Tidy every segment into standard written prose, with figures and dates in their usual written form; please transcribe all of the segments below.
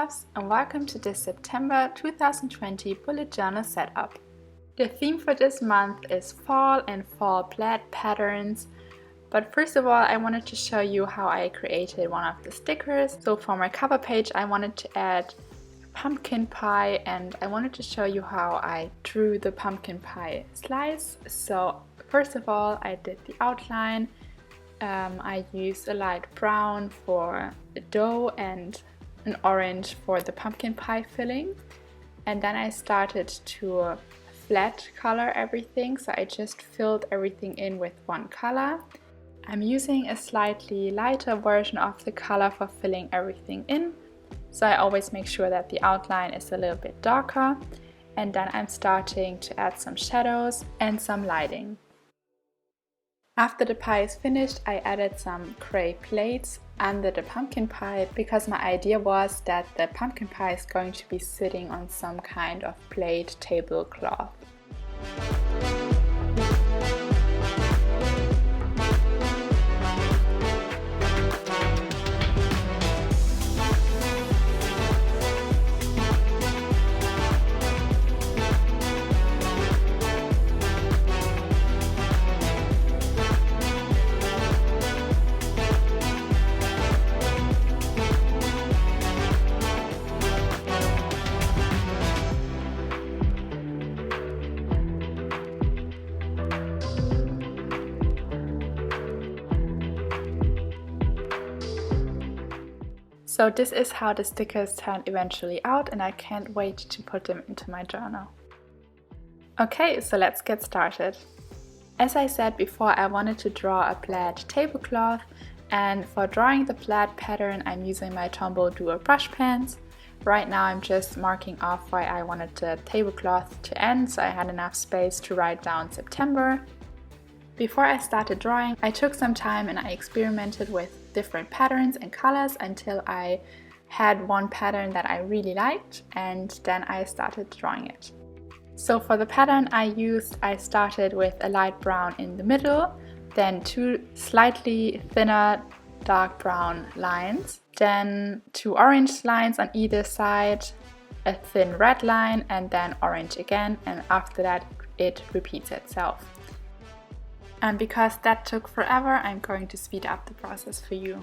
loves, and welcome to this September 2020 bullet journal setup. The theme for this month is fall and fall plaid patterns, but first of all I wanted to show you how I created one of the stickers. So for my cover page I wanted to add a pumpkin pie, and I wanted to show you how I drew the pumpkin pie slice. So first of all I did the outline. I used a light brown for the dough and an orange for the pumpkin pie filling, and then I started to flat color everything, so I just filled everything in with one color. I'm using a slightly lighter version of the color for filling everything in, so I always make sure that the outline is a little bit darker, and then I'm starting to add some shadows and some lighting. After the pie is finished, I added some gray plates under the pumpkin pie because my idea was that the pumpkin pie is going to be sitting on some kind of plaid tablecloth. So this is how the stickers turned eventually out, and I can't wait to put them into my journal. Okay, so let's get started. As I said before, I wanted to draw a plaid tablecloth, and for drawing the plaid pattern I'm using my Tombow Dual brush pens. Right now I'm just marking off where I wanted the tablecloth to end, so I had enough space to write down September. Before I started drawing, I took some time and I experimented with different patterns and colors until I had one pattern that I really liked, and then I started drawing it. So for the pattern I started with a light brown in the middle, then two slightly thinner dark brown lines, then two orange lines on either side, a thin red line, and then orange again, and after that it repeats itself. And because that took forever, I'm going to speed up the process for you.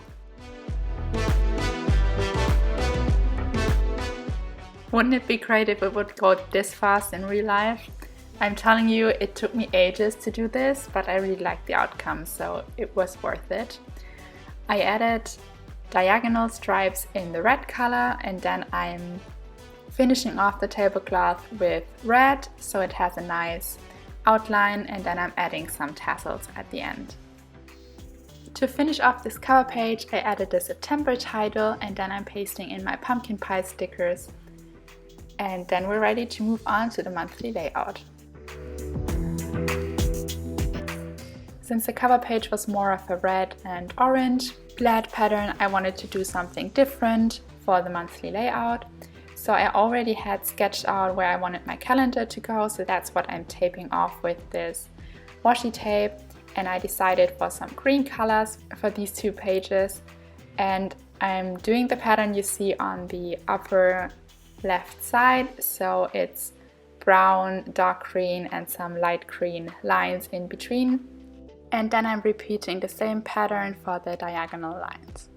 Wouldn't it be great if it would go this fast in real life? I'm telling you, it took me ages to do this, but I really liked the outcome, so it was worth it. I added diagonal stripes in the red color, and then I'm finishing off the tablecloth with red, so it has a nice outline, and then I'm adding some tassels at the end. To finish off this cover page, I added the September title, and then I'm pasting in my pumpkin pie stickers, and then we're ready to move on to the monthly layout. Since the cover page was more of a red and orange plaid pattern, I wanted to do something different for the monthly layout. So I already had sketched out where I wanted my calendar to go, so that's what I'm taping off with this washi tape, and I decided for some green colors for these two pages, and I'm doing the pattern you see on the upper left side, so it's brown, dark green and some light green lines in between, and then I'm repeating the same pattern for the diagonal lines.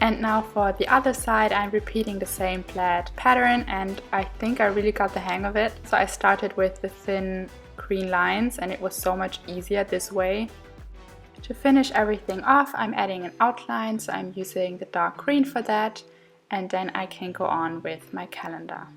And now for the other side, I'm repeating the same plaid pattern, and I think I really got the hang of it. So I started with the thin green lines, and it was so much easier this way. To finish everything off, I'm adding an outline, so I'm using the dark green for that, and then I can go on with my calendar.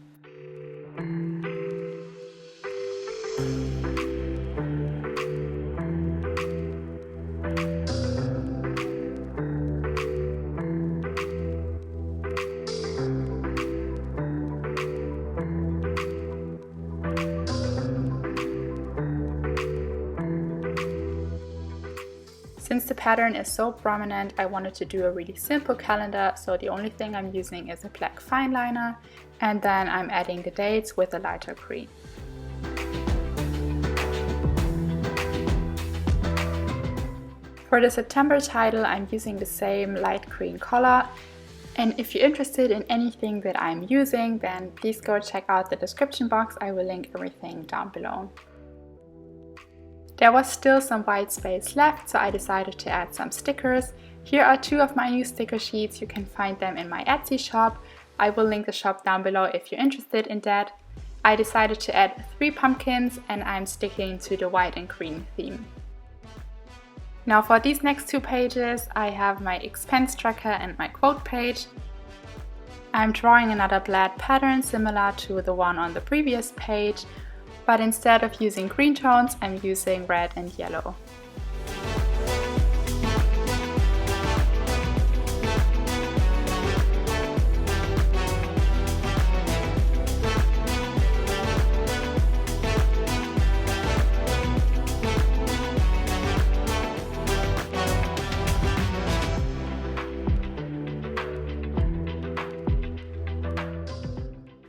pattern is so prominent, I wanted to do a really simple calendar, so the only thing I'm using is a black fine liner, and then I'm adding the dates with a lighter green. For the September title, I'm using the same light green color, and if you're interested in anything that I'm using, then please go check out the description box. I will link everything down below. There was still some white space left, so I decided to add some stickers. Here are 2 of my new sticker sheets. You can find them in my Etsy shop. I will link the shop down below if you're interested in that. I decided to add 3 pumpkins, and I'm sticking to the white and green theme. Now for these next 2 pages, I have my expense tracker and my quote page. I'm drawing another plaid pattern similar to the one on the previous page, but instead of using green tones, I'm using red and yellow.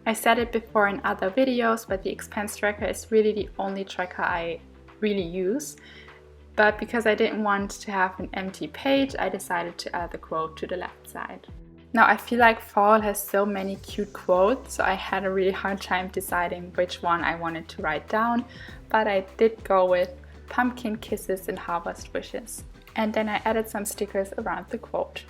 I said it before in other videos, but the expense tracker is really the only tracker I really use. But because I didn't want to have an empty page, I decided to add the quote to the left side. Now I feel like fall has so many cute quotes, so I had a really hard time deciding which one I wanted to write down, but I did go with pumpkin kisses and harvest wishes. And then I added some stickers around the quote.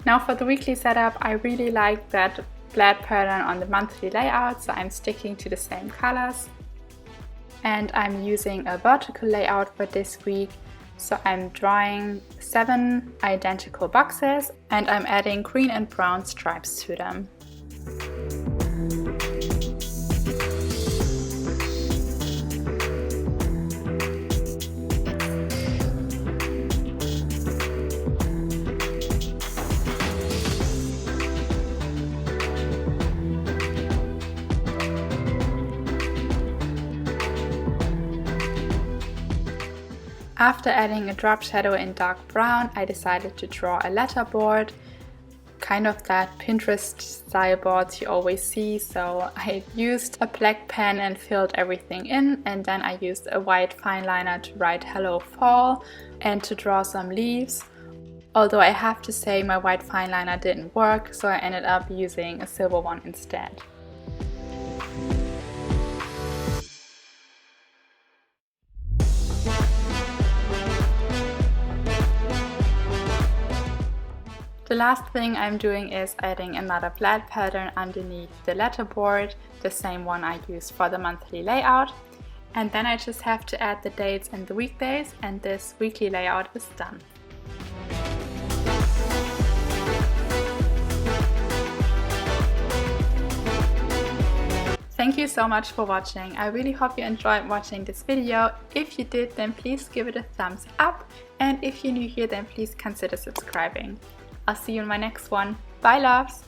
Now for the weekly setup, I really like that plaid pattern on the monthly layout, so I'm sticking to the same colors. And I'm using a vertical layout for this week, so I'm drawing 7 identical boxes and I'm adding green and brown stripes to them. After adding a drop shadow in dark brown, I decided to draw a letterboard, kind of that Pinterest style boards you always see. So I used a black pen and filled everything in, and then I used a white fine liner to write Hello Fall and to draw some leaves. Although I have to say my white fine liner didn't work, so I ended up using a silver one instead. The last thing I'm doing is adding another plaid pattern underneath the letterboard, the same one I used for the monthly layout. And then I just have to add the dates and the weekdays, and this weekly layout is done. Thank you so much for watching. I really hope you enjoyed watching this video. If you did, then please give it a thumbs up. And if you're new here, then please consider subscribing. I'll see you in my next one. Bye loves!